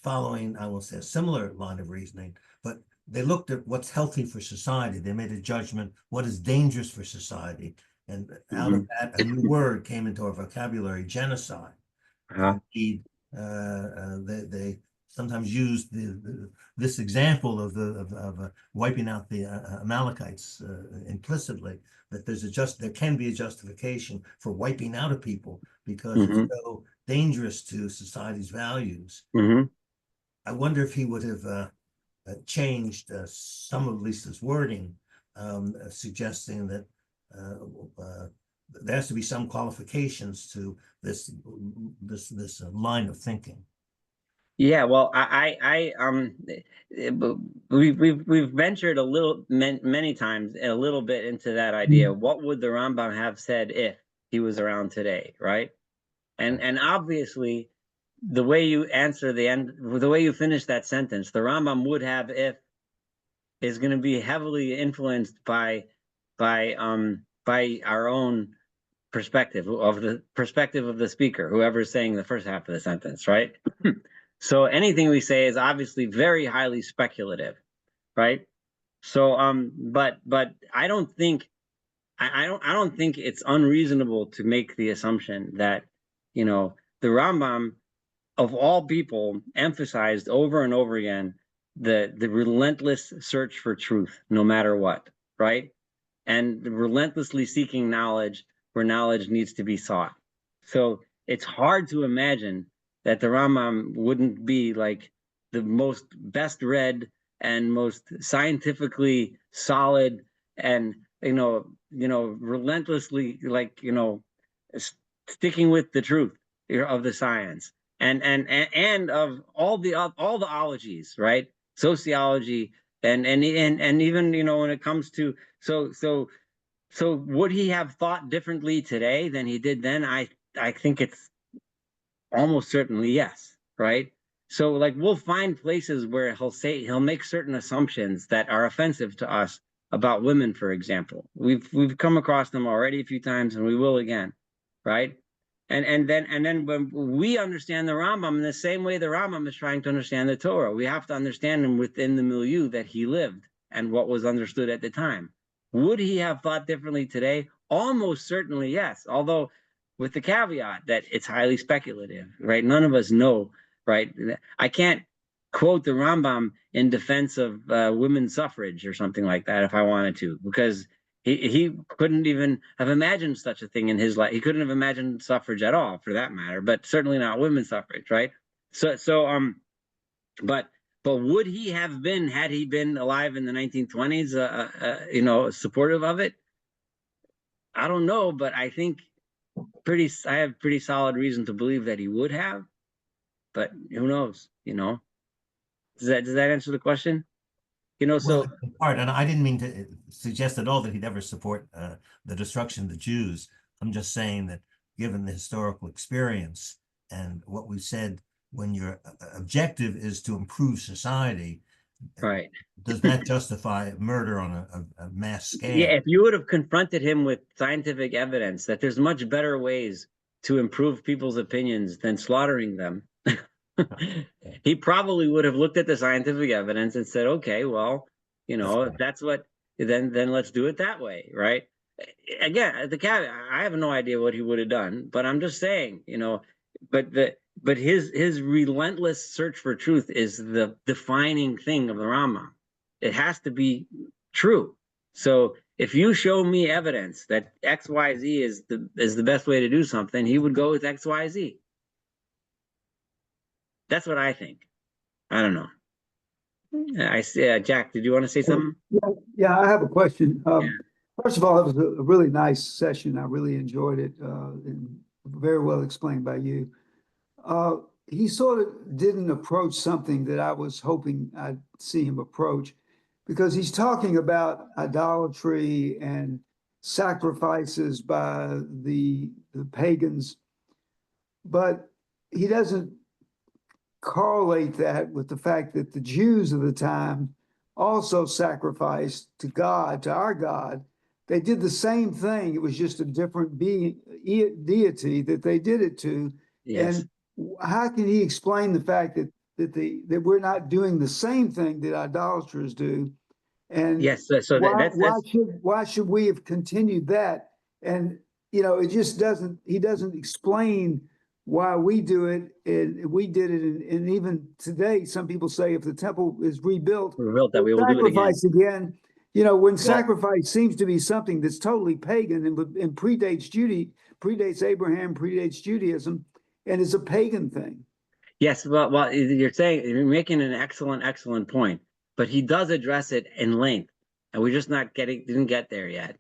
following, I will say, a similar line of reasoning, but they looked at what's healthy for society. They made a judgment, what is dangerous for society. And out of that, a new word came into our vocabulary, genocide. Indeed, they sometimes used this example of wiping out the Amalekites implicitly, that there can be a justification for wiping out a people because it's so dangerous to society's values. I wonder if he would have changed some of Lisa's wording, suggesting that there has to be some qualifications to this line of thinking. Yeah, well, we've ventured a little many times a little bit into that idea. What would the Rambam have said if he was around today, right? And obviously, the way you answer the way you finish that sentence, the Rambam would have if is going to be heavily influenced by our own perspective of the speaker, whoever is saying the first half of the sentence, right? So anything we say is obviously very highly speculative, right? So but I don't think it's unreasonable to make the assumption that the Rambam of all people emphasized over and over again the relentless search for truth, no matter what, right? And relentlessly seeking knowledge where knowledge needs to be sought. So it's hard to imagine that the Rambam wouldn't be like the most best read and most scientifically solid and relentlessly sticking with the truth of the science and of all the ologies, right? Sociology and even when it comes to so would he have thought differently today than he did then? I think it's almost certainly yes, right? So like we'll find places where he'll make certain assumptions that are offensive to us about women, for example. We've come across them already a few times and we will again, right? And then when we understand the Rambam in the same way the Rambam is trying to understand the Torah, we have to understand him within the milieu that he lived and what was understood at the time. Would he have thought differently today? Almost certainly yes, although with the caveat that it's highly speculative, right? None of us know, right? I can't quote the Rambam in defense of women's suffrage or something like that if I wanted to, because he couldn't even have imagined such a thing in his life. He couldn't have imagined suffrage at all, for that matter, but certainly not women's suffrage, right? But would he have been, had he been alive in the 1920s, supportive of it? I don't know, but I think I have pretty solid reason to believe that he would have, but who knows? Does that answer the question? Well, in part, and I didn't mean to suggest at all that he'd ever support the destruction of the Jews. I'm just saying that given the historical experience and what we've said, when your objective is to improve society, Right. Does that justify murder on a mass Yeah, scale? if you would have confronted him with scientific evidence that there's much better ways to improve people's opinions than slaughtering them, he probably would have looked at the scientific evidence and said, okay, well, That's if that's what, then let's do it that way, right? Again, the caveat, I have no idea what he would have done, but I'm just saying, but his relentless search for truth is the defining thing of the Rambam. It has to be true. So if you show me evidence that XYZ is the best way to do something, he would go with XYZ. That's what I think. I don't know. I see. Jack, did you want to say something? Yeah, yeah, I have a question. Yeah. First of all, it was a really nice session. I really enjoyed it, and very well explained by you. He sort of didn't approach something that I was hoping I'd see him approach, because he's talking about idolatry and sacrifices by the pagans, but he doesn't correlate that with the fact that the Jews of the time also sacrificed to God, to our God. They did the same thing. It was just a different being, deity that they did it to. Yes. And how can he explain the fact that we're not doing the same thing that idolaters do? And Yes. So why should we have continued that? And it just doesn't. He doesn't explain why we do it, and we did it, and even today, some people say if the temple is rebuilt, that we will do it again. sacrifice again. When sacrifice seems to be something that's totally pagan and predates Abraham, predates Judaism, and is a pagan thing. Yes, well, you're making an excellent point, but he does address it in length, and we're just didn't get there yet.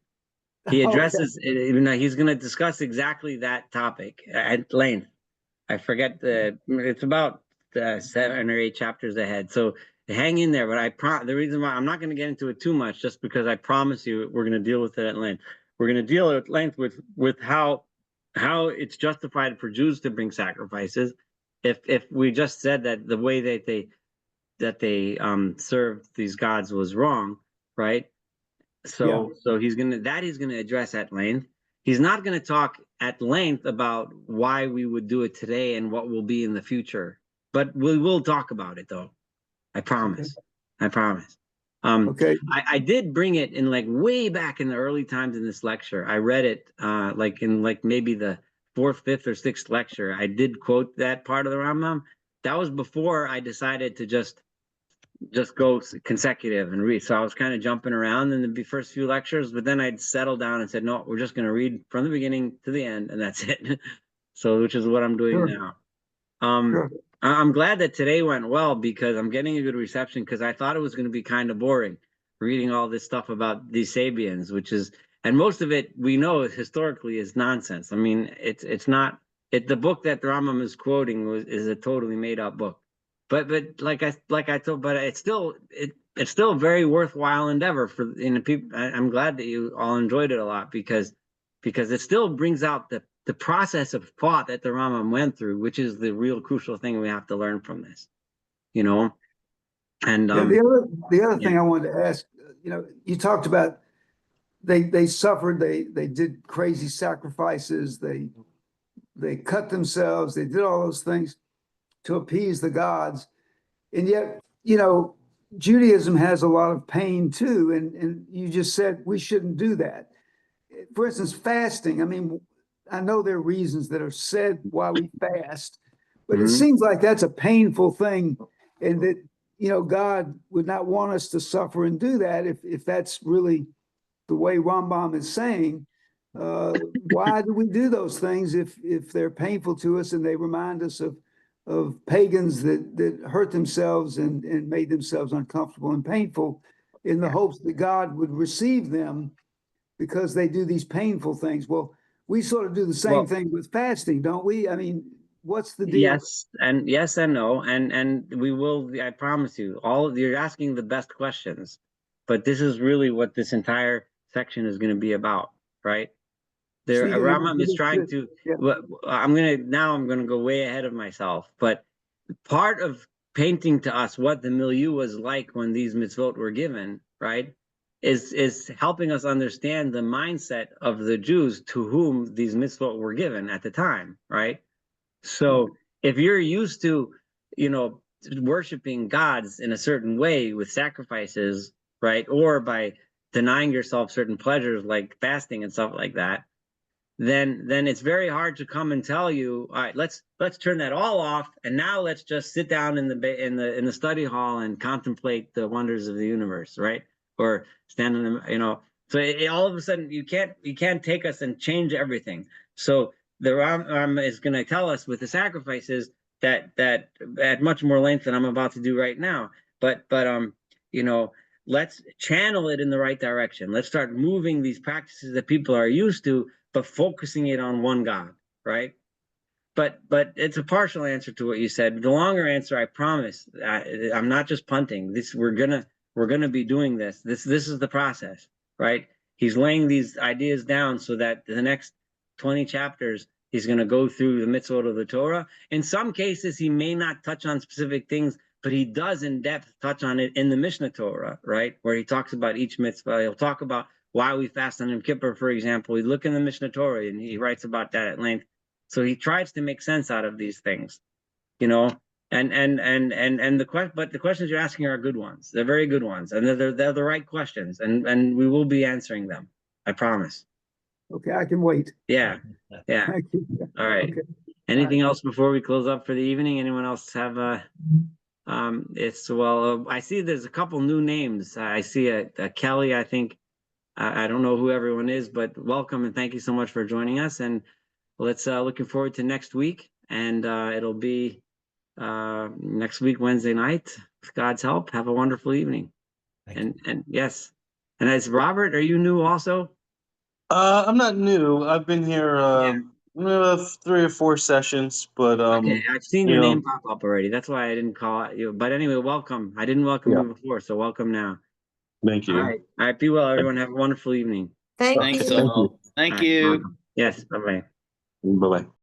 He addresses, he's going to discuss exactly that topic at length. I forget it's about 7 or 8 chapters ahead. So hang in there. But the reason why I'm not going to get into it too much, just because I promise you we're going to deal with it at length. We're going to deal at length with how it's justified for Jews to bring sacrifices. If we just said that the way that they served these gods was wrong, right? So he's gonna address at length. He's not going to talk at length about why we would do it today and what will be in the future, but we will talk about it, though. I promise. Okay. I promise. Okay. I did bring it in way back in the early times in this lecture. I read it in maybe the 4th, 5th, or 6th lecture. I did quote that part of the Rambam. That was before I decided to just go consecutive and read. So I was kind of jumping around in the first few lectures, but then I'd settled down and said, no, we're just going to read from the beginning to the end, and that's it. So, which is what I'm doing now. I'm glad that today went well, because I'm getting a good reception, because I thought it was going to be kind of boring reading all this stuff about these Sabians, and most of it we know historically is nonsense. I mean, it's not, the book that the Rambam is quoting is a totally made up book. But like I told, but it's still a very worthwhile endeavor for people. I'm glad that you all enjoyed it a lot, because it still brings out the process of thought that the Rambam went through, which is the real crucial thing we have to learn from this, And the other thing I wanted to ask, you talked about they suffered, they did crazy sacrifices, they cut themselves, they did all those things to appease the gods. And yet, Judaism has a lot of pain too. And you just said we shouldn't do that. For instance, fasting. I mean, I know there are reasons that are said why we fast, but it seems like that's a painful thing. And that, God would not want us to suffer and do that if that's really the way Rambam is saying. Why do we do those things if they're painful to us and they remind us of pagans that hurt themselves and made themselves uncomfortable and painful in the hopes that God would receive them because they do these painful things? Well, we sort of do the same thing with fasting, don't we? I mean, what's the deal? Yes and no, and we will. I promise you, you're asking the best questions, but this is really what this entire section is going to be about, right? Rambam is trying to. I'm going to go way ahead of myself, but part of painting to us what the milieu was like when these mitzvot were given, right, is helping us understand the mindset of the Jews to whom these mitzvot were given at the time, right? So if you're used to, worshiping gods in a certain way with sacrifices, right, or by denying yourself certain pleasures like fasting and stuff like that, then it's very hard to come and tell you, all right, let's turn that all off, and now let's just sit down in the study hall and contemplate the wonders of the universe, right? Or stand in the, so all of a sudden you can't take us and change everything. So the Rambam is going to tell us with the sacrifices that at much more length than I'm about to do right now, but let's channel it in the right direction. Let's start moving these practices that people are used to, but focusing it on one God, right? But it's a partial answer to what you said. The longer answer, I promise, I'm not just punting. We're gonna be doing this. This is the process, right? He's laying these ideas down so that the next 20 chapters he's going to go through the mitzvot of the Torah. In some cases, he may not touch on specific things, but he does in depth touch on it in the Mishnah Torah, right? Where he talks about each mitzvah. He'll talk about why we fast on Yom Kippur, for example. We look in the Mishnah Torah and he writes about that at length. So he tries to make sense out of these things, and the questions you're asking are good ones. They're very good ones, and they're the right questions, and we will be answering them. I promise. Okay, I can wait. Yeah. Thank you. All right. Okay. Anything else before we close up for the evening? Anyone else have I see there's a couple new names. I see a Kelly, I think. I don't know who everyone is, but welcome and thank you so much for joining us. And let's looking forward to next week, and it'll be next week, Wednesday night, with God's help. Have a wonderful evening. And yes. And as Robert, are you new also? I'm not new. I've been here 3 or 4 sessions, but okay, I've seen your name pop up already. That's why I didn't call you. But anyway, welcome. I didn't welcome you before, so welcome now. Thank you. All right. Be well, everyone. Have a wonderful evening. Thank you. Thank you. Thank you. Yes. Bye-bye. Bye-bye.